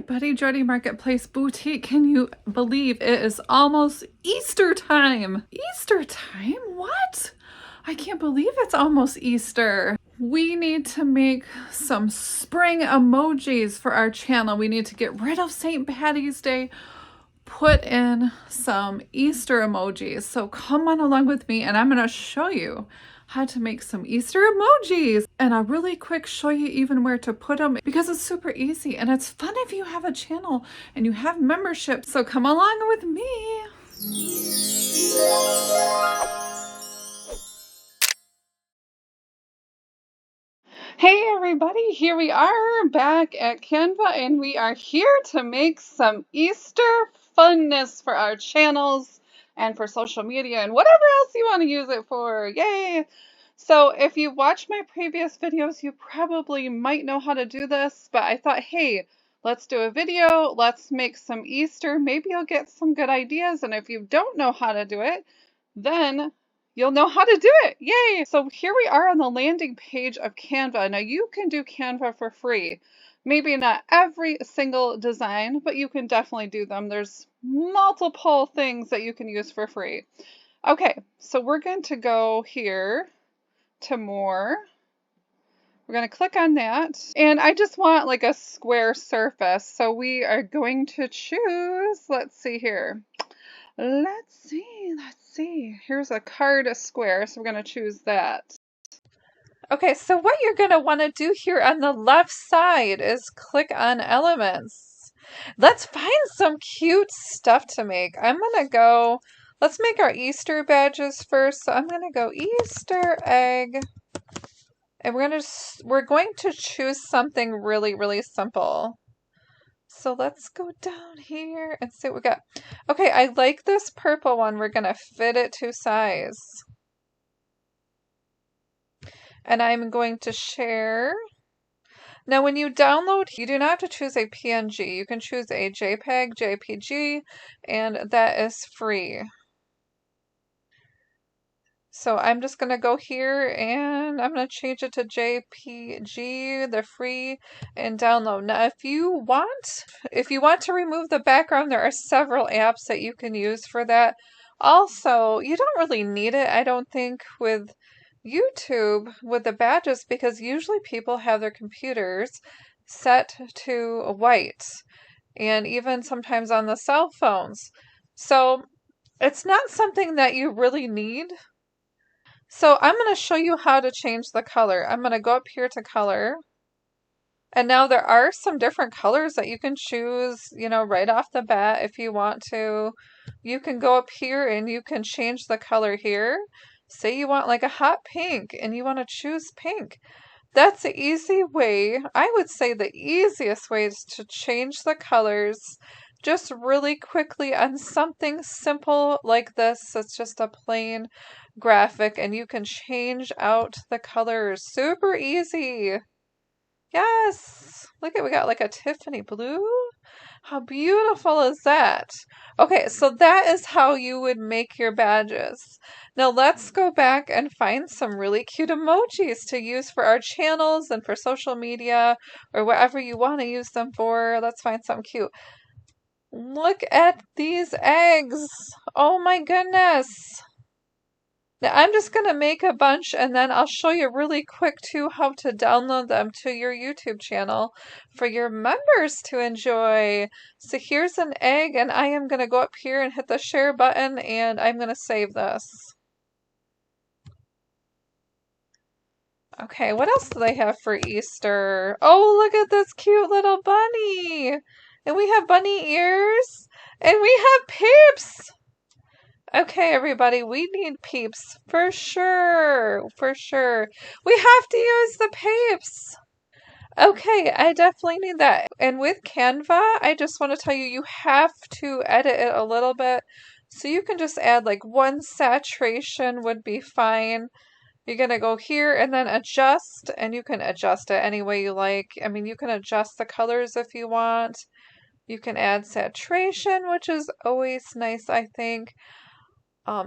Buddy Jody Marketplace Boutique. Can you believe it is almost Easter time? Easter time? What? I can't believe it's almost Easter. We need to make some spring emojis for our channel. We need to get rid of St. Patty's Day, put in some Easter emojis. So come on along with me and I'm going to show you how to make some Easter emojis. And I'll really quick show you even where to put them because it's super easy and it's fun if you have a channel and you have membership. So come along with me. Hey everybody, here we are back at Canva and we are here to make some Easter funness for our channels and for social media and whatever else you want to use it for. Yay! So if you watch my previous videos, you probably might know how to do this, but I thought, hey, let's do a video, let's make some Easter, maybe you'll get some good ideas, and if you don't know how to do it, then you'll know how to do it. Yay! So here we are on the landing page of Canva. Now you can do Canva for free. Maybe not every single design, but you can definitely do them. There's multiple things that you can use for free. Okay, so we're going to go here to more. We're going to click on that. And I just want like a square surface. So we are going to choose, let's see here. Let's see. Here's a card, a square, so we're going to choose that. Okay, so what you're going to want to do here on the left side is click on elements. Let's find some cute stuff to make. I'm going to go, let's make our Easter badges first. So I'm going to go Easter egg. And we're going to choose something really, really simple. So let's go down here and see what we got. Okay, I like this purple one. We're going to fit it to size. And I'm going to share. Now, when you download, you do not have to choose a PNG. You can choose a JPEG, JPG, and that is free. So I'm just going to go here and I'm going to change it to JPG, they're free, and download. Now if you want to remove the background, there are several apps that you can use for that. Also, you don't really need it, I don't think, with YouTube with the badges because usually people have their computers set to white and even sometimes on the cell phones. So it's not something that you really need. So I'm going to show you how to change the color. I'm going to go up here to color. And now there are some different colors that you can choose, right off the bat if you want to. You can go up here and you can change the color here. Say you want like a hot pink and you want to choose pink. That's the easy way. I would say the easiest way is to change the colors just really quickly on something simple like this. It's just a plain graphic and you can change out the colors. Super easy. Yes. Look at, we got like a Tiffany blue. How beautiful is that? Okay, so that is how you would make your badges. Now let's go back and find some really cute emojis to use for our channels and for social media or whatever you want to use them for. Let's find something cute. Look at these eggs. Oh my goodness. Now I'm just going to make a bunch and then I'll show you really quick too how to download them to your YouTube channel for your members to enjoy. So here's an egg and I am going to go up here and hit the share button and I'm going to save this. Okay, what else do they have for Easter? Oh, look at this cute little bunny. And we have bunny ears and we have peeps. Okay, everybody, we need peeps for sure, for sure. We have to use the peeps. Okay, I definitely need that. And with Canva, I just want to tell you, you have to edit it a little bit. So you can just add like one saturation would be fine. You're going to go here and then adjust, and you can adjust it any way you like. I mean, you can adjust the colors if you want. You can add saturation, which is always nice, I think.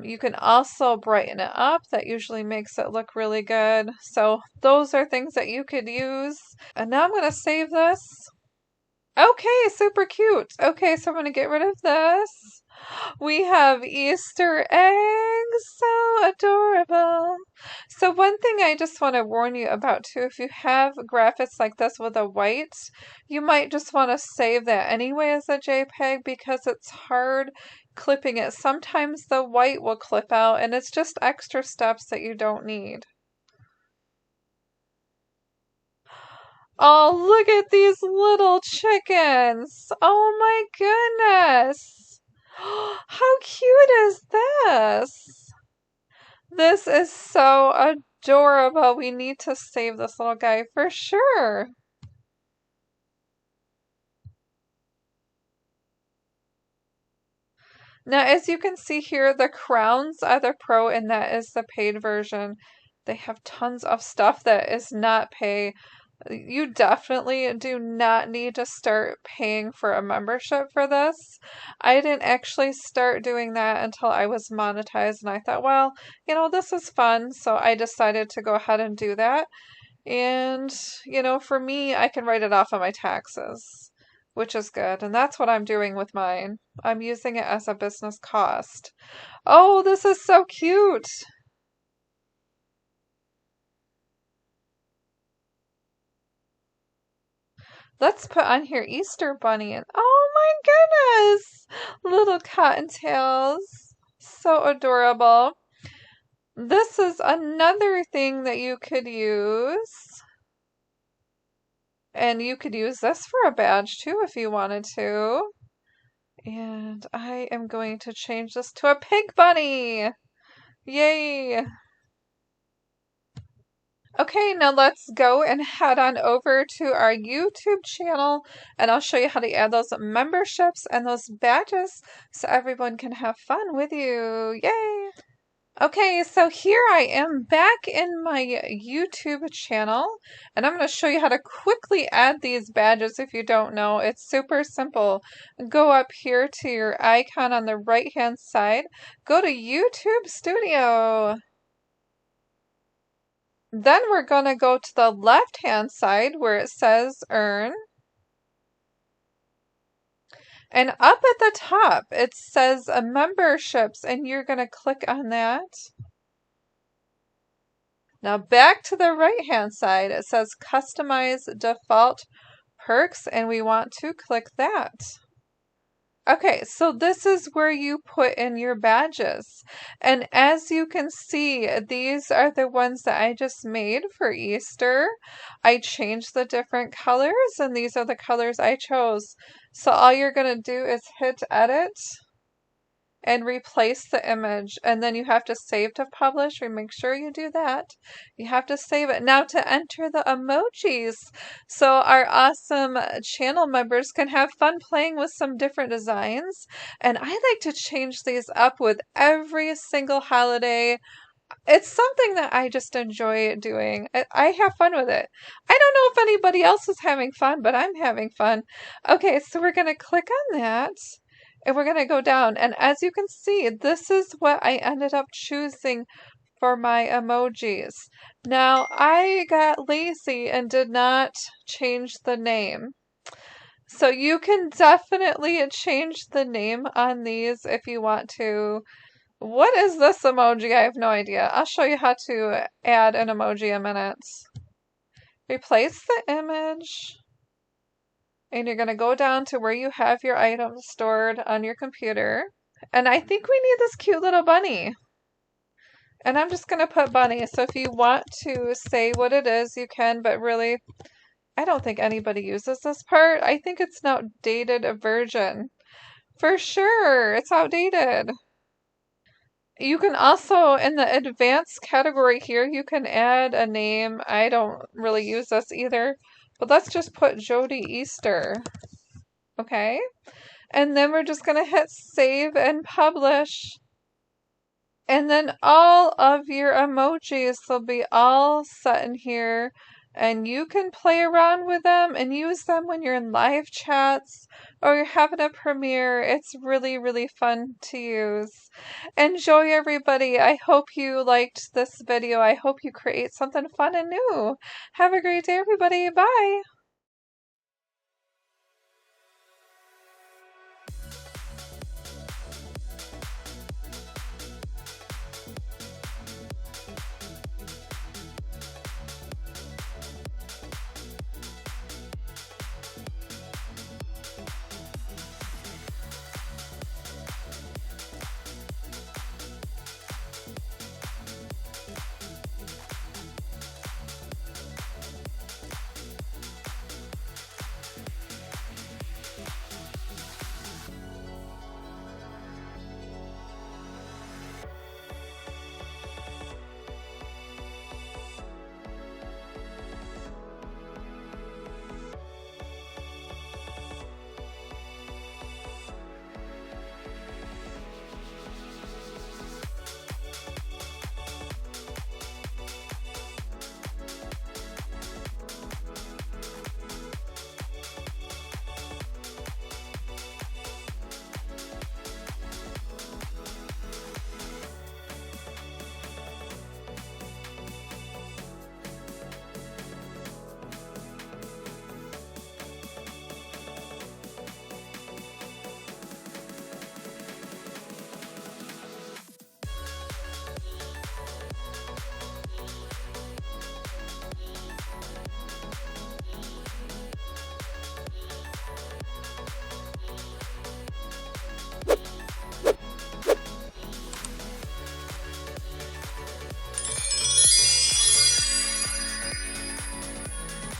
You can also brighten it up. That usually makes it look really good. So those are things that you could use. And now I'm going to save this. Okay, super cute. Okay, so I'm going to get rid of this. We have Easter eggs, so adorable. So one thing I just want to warn you about too, if you have graphics like this with a white, you might just want to save that anyway as a JPEG because it's hard clipping it. Sometimes the white will clip out and it's just extra steps that you don't need. Oh, look at these little chickens. Oh my goodness. How cute is this? This is so adorable. We need to save this little guy for sure. Now, as you can see here, the crowns are the pro and that is the paid version. They have tons of stuff that is not pay. You definitely do not need to start paying for a membership for this. I didn't actually start doing that until I was monetized, and I thought, well, this is fun, so I decided to go ahead and do that. And, for me, I can write it off on my taxes, which is good. And that's what I'm doing with mine. I'm using it as a business cost. Oh, this is so cute. Let's put on here Easter Bunny and oh my goodness! Little cottontails. So adorable. This is another thing that you could use. And you could use this for a badge too if you wanted to. And I am going to change this to a pig bunny. Yay! Okay, now let's go and head on over to our YouTube channel and I'll show you how to add those memberships and those badges so everyone can have fun with you. Yay! Okay, so here I am back in my YouTube channel and I'm going to show you how to quickly add these badges if you don't know. It's super simple. Go up here to your icon on the right hand side. Go to YouTube Studio. Then we're going to go to the left-hand side where it says Earn. And up at the top, it says Memberships, and you're going to click on that. Now back to the right-hand side, it says Customize Default Perks, and we want to click that. Okay, so this is where you put in your badges. And as you can see, these are the ones that I just made for Easter. I changed the different colors, and these are the colors I chose. So all you're going to do is hit Edit and replace the image. And then you have to save to publish. Make sure you do that. You have to save it. Now to enter the emojis. So our awesome channel members can have fun playing with some different designs. And I like to change these up with every single holiday. It's something that I just enjoy doing. I have fun with it. I don't know if anybody else is having fun, but I'm having fun. Okay, so we're going to click on that. And we're going to go down. And as you can see, this is what I ended up choosing for my emojis. Now, I got lazy and did not change the name. So you can definitely change the name on these if you want to. What is this emoji? I have no idea. I'll show you how to add an emoji in a minute. Replace the image. And you're going to go down to where you have your items stored on your computer. And I think we need this cute little bunny. And I'm just going to put bunny. So if you want to say what it is, you can. But really, I don't think anybody uses this part. I think it's an outdated version. For sure, it's outdated. You can also, in the advanced category here, you can add a name. I don't really use this either. But let's just put Jody Easter. Okay? And then we're just going to hit save and publish. And then all of your emojis will be all set in here. And you can play around with them and use them when you're in live chats or you're having a premiere. It's really, really fun to use. Enjoy, everybody. I hope you liked this video. I hope you create something fun and new. Have a great day, everybody. Bye.